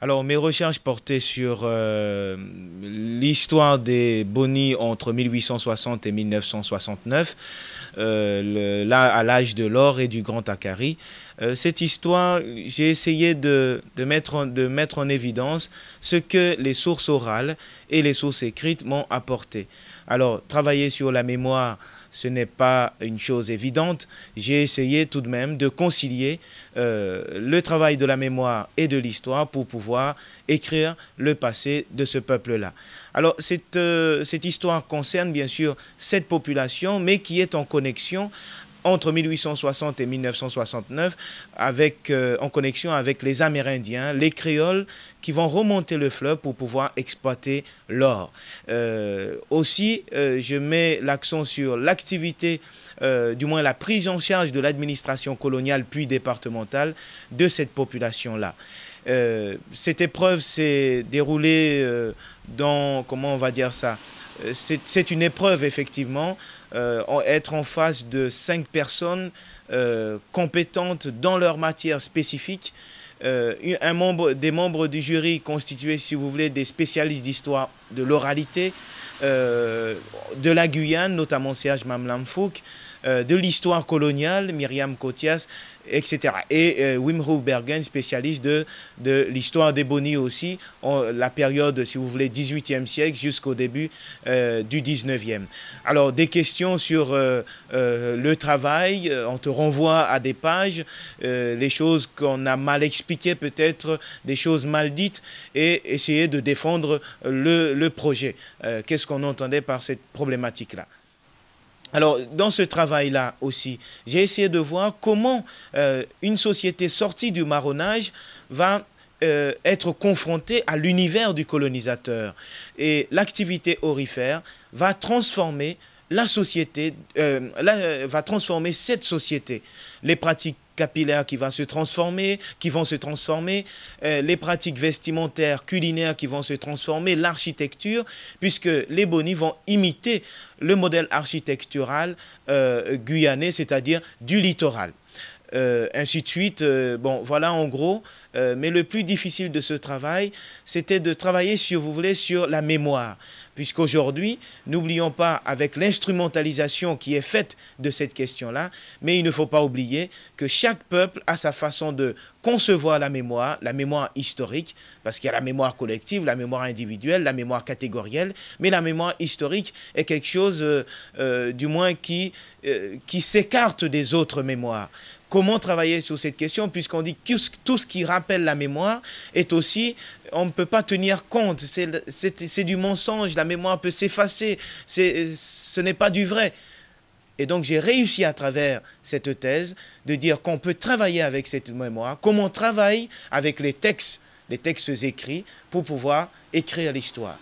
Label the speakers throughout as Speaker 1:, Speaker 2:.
Speaker 1: Alors, mes recherches portaient sur l'histoire des Boni entre 1860 et 1969, là, à l'âge de l'or et du Grand Akari. Cette histoire, j'ai essayé de mettre en évidence ce que les sources orales et les sources écrites m'ont apporté. Alors, travailler sur la mémoire, ce n'est pas une chose évidente. J'ai essayé tout de même de concilier le travail de la mémoire et de l'histoire pour pouvoir écrire le passé de ce peuple-là. Alors, cette histoire concerne bien sûr cette population, mais qui est en connexion entre 1860 et 1969, en connexion avec les Amérindiens, les créoles qui vont remonter le fleuve pour pouvoir exploiter l'or. Aussi, je mets l'accent sur l'activité, du moins la prise en charge de l'administration coloniale puis départementale de cette population-là. Cette épreuve s'est déroulée dans, comment on va dire ça, c'est une épreuve effectivement, être en face de 5 personnes compétentes dans leur matière spécifique, des membres du jury constitués, si vous voulez, des spécialistes d'histoire de l'oralité, de la Guyane, notamment Serge Mamlamfouk, de l'histoire coloniale, Myriam Kotias, etc. Et Wim Bergen, spécialiste de l'histoire des Boni aussi, la période, si vous voulez, 18e siècle jusqu'au début du 19e. Alors, des questions sur le travail, on te renvoie à des pages, les choses qu'on a mal expliquées peut-être, des choses mal dites, et essayer de défendre le projet. Qu'est-ce qu'on entendait par cette problématique-là? Alors, dans ce travail-là aussi, j'ai essayé de voir comment une société sortie du marronnage va être confrontée à l'univers du colonisateur. Et l'activité aurifère va transformer la société, va transformer cette société. Les pratiques capillaires qui vont se transformer, les pratiques vestimentaires, culinaires qui vont se transformer, l'architecture, puisque les Boni vont imiter le modèle architectural guyanais, c'est-à-dire du littoral. Ainsi de suite, bon, voilà en gros, mais le plus difficile de ce travail, c'était de travailler, si vous voulez, sur la mémoire, puisqu'aujourd'hui, n'oublions pas, avec l'instrumentalisation qui est faite de cette question-là, mais il ne faut pas oublier que chaque peuple a sa façon de concevoir la mémoire historique, parce qu'il y a la mémoire collective, la mémoire individuelle, la mémoire catégorielle, mais la mémoire historique est quelque chose, du moins, qui s'écarte des autres mémoires. Comment travailler sur cette question, puisqu'on dit que tout ce qui rappelle la mémoire est aussi, on ne peut pas tenir compte, c'est du mensonge, la mémoire peut s'effacer, ce n'est pas du vrai. Et donc j'ai réussi à travers cette thèse de dire qu'on peut travailler avec cette mémoire, comme on travaille avec les textes écrits pour pouvoir écrire l'histoire.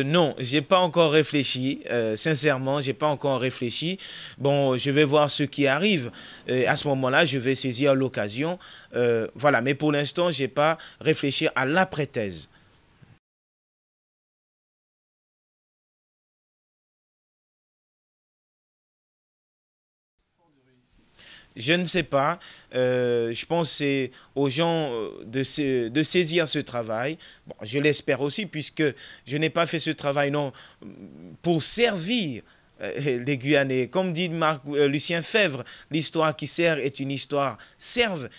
Speaker 1: Non, j'ai pas encore réfléchi. Sincèrement, j'ai pas encore réfléchi. Bon, je vais voir ce qui arrive. À ce moment-là, je vais saisir l'occasion. Voilà, mais pour l'instant, j'ai pas réfléchi à l'après-thèse. Je ne sais pas. Je pense que c'est aux gens de saisir ce travail. Bon, je l'espère aussi, puisque je n'ai pas fait ce travail non pour servir les Guyanais. Comme dit Lucien Fèvre, l'histoire qui sert est une histoire serve.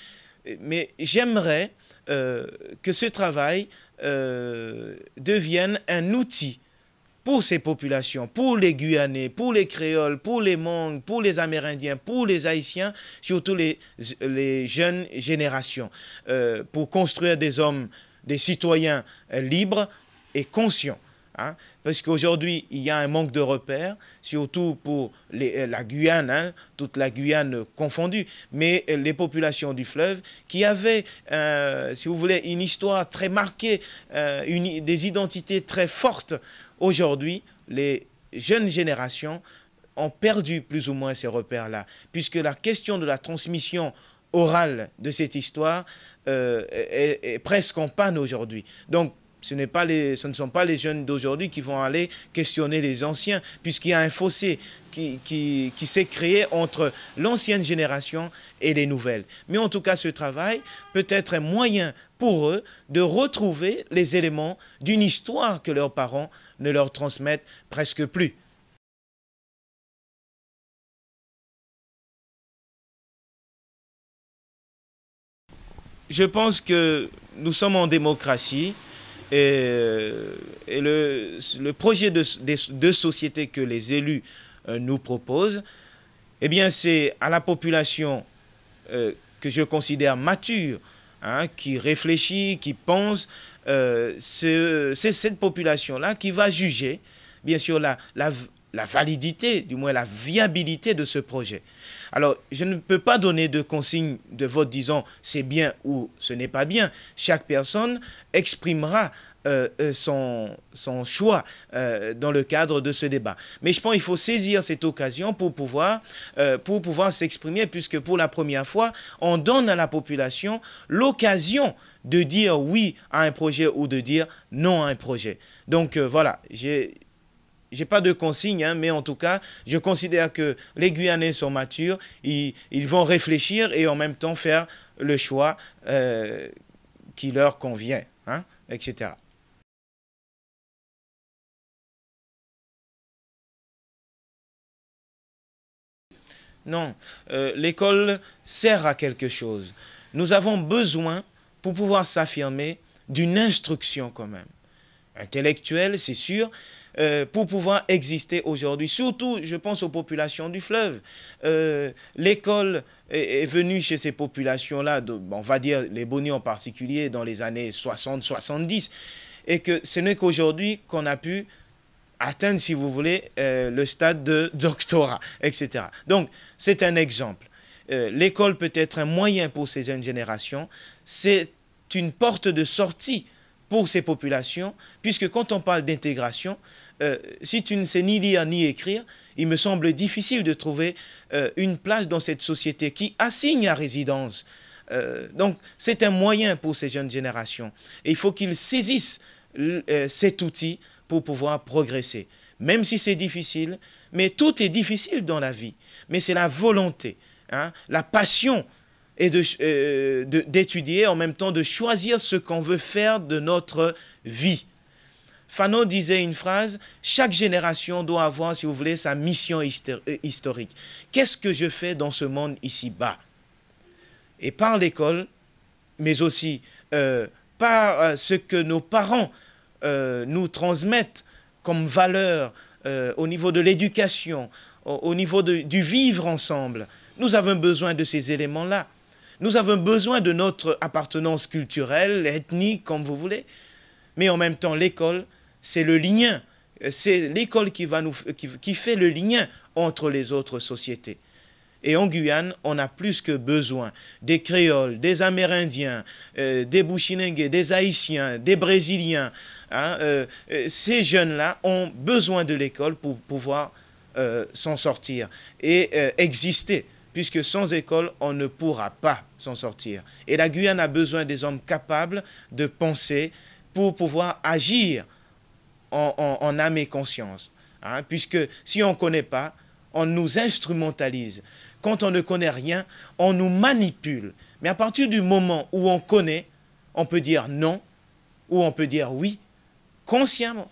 Speaker 1: Mais j'aimerais que ce travail devienne un outil pour ces populations, pour les Guyanais, pour les Créoles, pour les Hmong, pour les Amérindiens, pour les Haïtiens, surtout les jeunes générations, pour construire des hommes, des citoyens libres et conscients. Hein, parce qu'aujourd'hui, il y a un manque de repères, surtout pour la Guyane, hein, toute la Guyane confondue, mais les populations du fleuve qui avaient, si vous voulez, une histoire très marquée, des identités très fortes. Aujourd'hui, les jeunes générations ont perdu plus ou moins ces repères-là, puisque la question de la transmission orale de cette histoire est presque en panne aujourd'hui. Donc, Ce ne sont pas les jeunes d'aujourd'hui qui vont aller questionner les anciens, puisqu'il y a un fossé qui s'est créé entre l'ancienne génération et les nouvelles. Mais en tout cas, ce travail peut être un moyen pour eux de retrouver les éléments d'une histoire que leurs parents ne leur transmettent presque plus. Je pense que nous sommes en démocratie et le projet de société que les élus nous proposent, eh bien c'est à la population que je considère mature, hein, qui réfléchit, qui pense, c'est cette population-là qui va juger, bien sûr, la validité, du moins la viabilité de ce projet. Alors, je ne peux pas donner de consigne de vote disant c'est bien ou ce n'est pas bien. Chaque personne exprimera son choix dans le cadre de ce débat. Mais je pense qu'il faut saisir cette occasion pour pouvoir s'exprimer, puisque pour la première fois, on donne à la population l'occasion de dire oui à un projet ou de dire non à un projet. Donc voilà, j'ai pas de consigne, hein, mais en tout cas, je considère que les Guyanais sont matures, ils vont réfléchir et en même temps faire le choix qui leur convient, hein, etc. Non, l'école sert à quelque chose. Nous avons besoin, pour pouvoir s'affirmer, d'une instruction quand même. Intellectuelle, c'est sûr, pour pouvoir exister aujourd'hui. Surtout, je pense aux populations du fleuve. L'école est venue chez ces populations-là, on va dire les Boni en particulier, dans les années 60-70, et que ce n'est qu'aujourd'hui qu'on a pu atteindre, si vous voulez, le stade de doctorat, etc. Donc, c'est un exemple. L'école peut être un moyen pour ces jeunes générations. C'est une porte de sortie pour ces populations, puisque quand on parle d'intégration, si tu ne sais ni lire ni écrire, il me semble difficile de trouver une place dans cette société qui assigne à résidence. Donc, c'est un moyen pour ces jeunes générations. Et il faut qu'ils saisissent cet outil pour pouvoir progresser. Même si c'est difficile, mais tout est difficile dans la vie. Mais c'est la volonté, hein, la passion et d'étudier, en même temps de choisir ce qu'on veut faire de notre vie. Fanon disait une phrase, chaque génération doit avoir, si vous voulez, sa mission historique. Qu'est-ce que je fais dans ce monde ici-bas? Et par l'école, mais aussi par ce que nos parents nous transmettent comme valeur au niveau de l'éducation, au niveau du vivre ensemble. Nous avons besoin de ces éléments-là. Nous avons besoin de notre appartenance culturelle, ethnique, comme vous voulez. Mais en même temps, l'école, c'est le lien. C'est l'école qui fait le lien entre les autres sociétés. Et en Guyane, on a plus que besoin des Créoles, des Amérindiens, des Bushinengues, des Haïtiens, des Brésiliens. Hein, ces jeunes-là ont besoin de l'école pour pouvoir s'en sortir et exister. Puisque sans école, on ne pourra pas s'en sortir. Et la Guyane a besoin des hommes capables de penser pour pouvoir agir en âme et conscience. Hein, puisque si on ne connaît pas, on nous instrumentalise. Quand on ne connaît rien, on nous manipule. Mais à partir du moment où on connaît, on peut dire non ou on peut dire oui, consciemment.